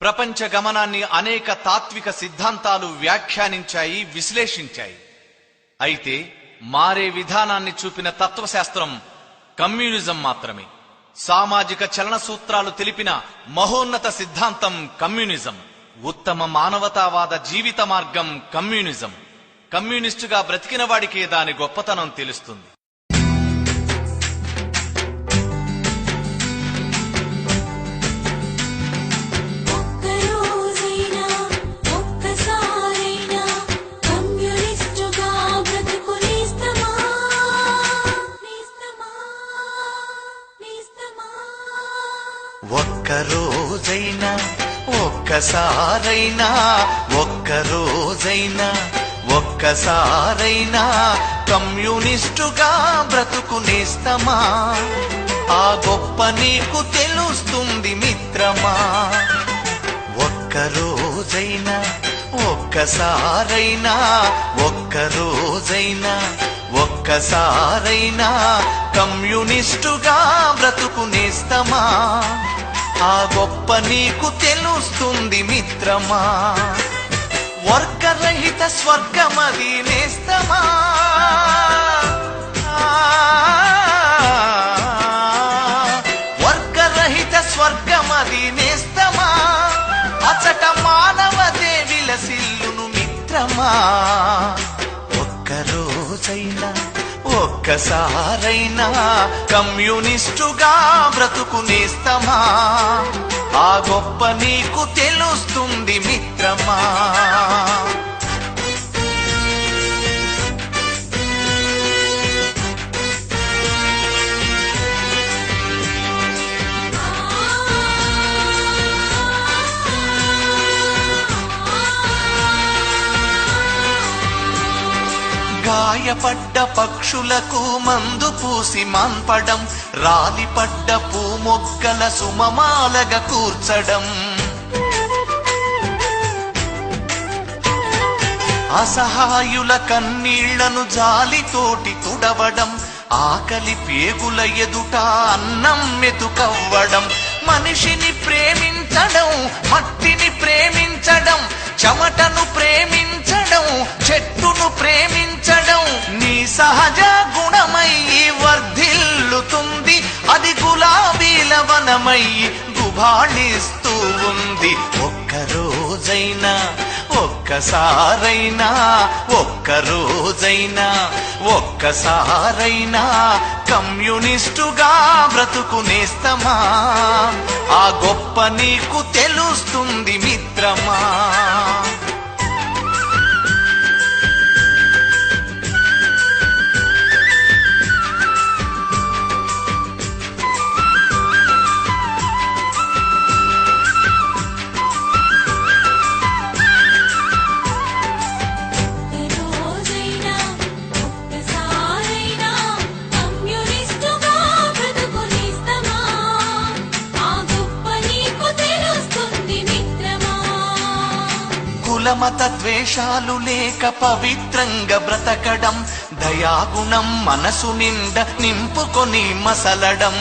ప్రపంచ గమనాన్ని అనేక తాత్విక సిద్ధాంతాలు వ్యాఖ్యానించాయి, విశ్లేషించాయి. అయితే మారే విధానాన్ని చూపిన తత్వశాస్త్రం కమ్యూనిజం మాత్రమే. సామాజిక చలన సూత్రాలు తెలిపిన మహోన్నత సిద్ధాంతం కమ్యూనిజం. ఉత్తమ మానవతావాద జీవిత మార్గం కమ్యూనిజం. కమ్యూనిస్టుగా బ్రతికిన వాడికే దాని గొప్పతనం తెలుస్తుంది. ఒక్కరోజైనా ఒక్కసారైనా ఒక్కరోజైనా ఒక్కసారైనా కమ్యూనిస్టుగా బ్రతుకునేస్తమా? ఆ గొప్ప నీకు తెలుస్తుంది మిత్రమా. ఒక్కరోజైనా ఒక్కసారైనా ఒక్కరోజైనా ఒక్కసారైనా కమ్యూనిస్టుగా బ్రతుకునేస్తమా? ఆ గొప్ప నీకు తెలుస్తుంది మిత్రమా. వర్గరహిత స్వర్గమది నేస్తమా. వర్గరహిత స్వర్గమది నేస్తమా. అచట మానవతే విలసిల్లును మిత్రమా. ఒక్కరోజైనా ఒక్కసారైనా కమ్యూనిస్టుగా బ్రతుకునేస్తమా? ఆ గొప్ప నీకు తెలుస్తుంది మిత్రమా. గాయపడ్డ పక్షులకు మందు పూసి మాన్పడం, రాలిపడ్డ పూమొగ్గల సుమమాలగా కూర్చడం, అసహాయుల కన్నీళ్లను జాలితోటి తుడవడం, ఆకలి పేగుల ఎదుట అన్నం మెతుకవ్వడం, మనిషిని ప్రేమించడం, మట్టిని ప్రేమించడం, చెమటను ప్రేమించడం, చెట్టును ప్రేమించడం నీ సహజ గుణమై వర్ధిల్లుతుంది. అది గులాబీల వనమై గుబాళిస్తూ ఉంది. ఒక్కరోజైనా ఒక్కసారైనా ఒక్కరోజైనా ఒక్కసారైనా కమ్యూనిస్టుగా బ్రతుకునేస్తమా? ఆ గొప్ప నీకు తెలుస్తుంది మిత్రమా. కులమత ద్వేషాలు లేక పవిత్రంగా బ్రతకడం, దయాగుణం మనసు నిండా నింపుకొని మసలడం,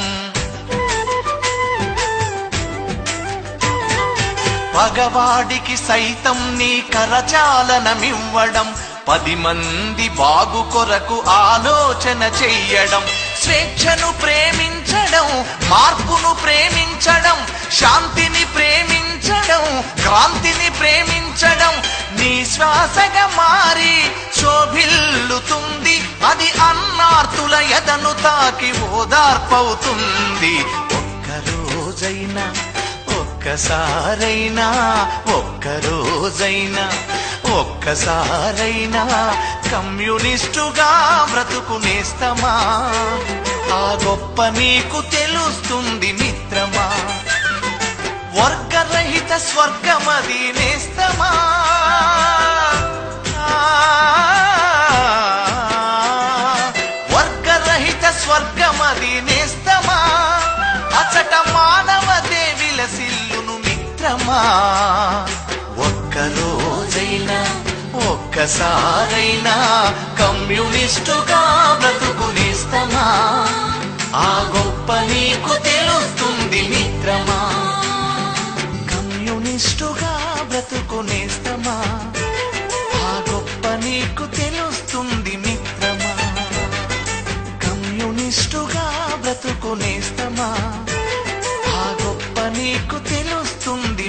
పగవాడికి సైతం నీ కరచాలనమివ్వడం, 10 మంది బాగు కొరకు ఆలోచన చెయ్యడం, స్వేచ్ఛను ప్రేమించడం, మార్పును ప్రేమించడం, శాంతిని ప్రేమించడం, క్రాంతిని ప్రేమించడం నీ శ్వాసగా మారి శోభిల్లుతుంది. అది అన్నార్తుల ఎదను తాకి ఓదార్పవుతుంది. ఒక్కరోజైనా ఒక్కసారైనా ఒక్కరోజైనా ఒక్కసారైనా కమ్యూనిస్టుగా బ్రతుకునేస్తమా? ఆ గొప్ప నీకు తెలుస్తుంది మిత్రమా. వర్గరహిత స్వర్గమది నేస్తమా. వర్గరహిత స్వర్గమది నేస్తమా. అచట మానవతే విలసిల్లును మిత్రమా. ఒక్కరోజైనా ఒక్కసారైనా కమ్యూనిస్టుగా బ్రతుకునేస్తమా? ఆ గొప్ప నీకు తెలుస్తుంది మిత్రమా. కమ్యూనిస్ట్ కమ్యూనిస్టుగా బ్రతుకునేస్తమా, ఆ గొప్ప నీకు తెలుస్తుంది మిత్రమా. కమ్యూనిస్టుగా బ్రతుకునేస్తమా, ఆ గొప్ప నీకు తెలుస్తుంది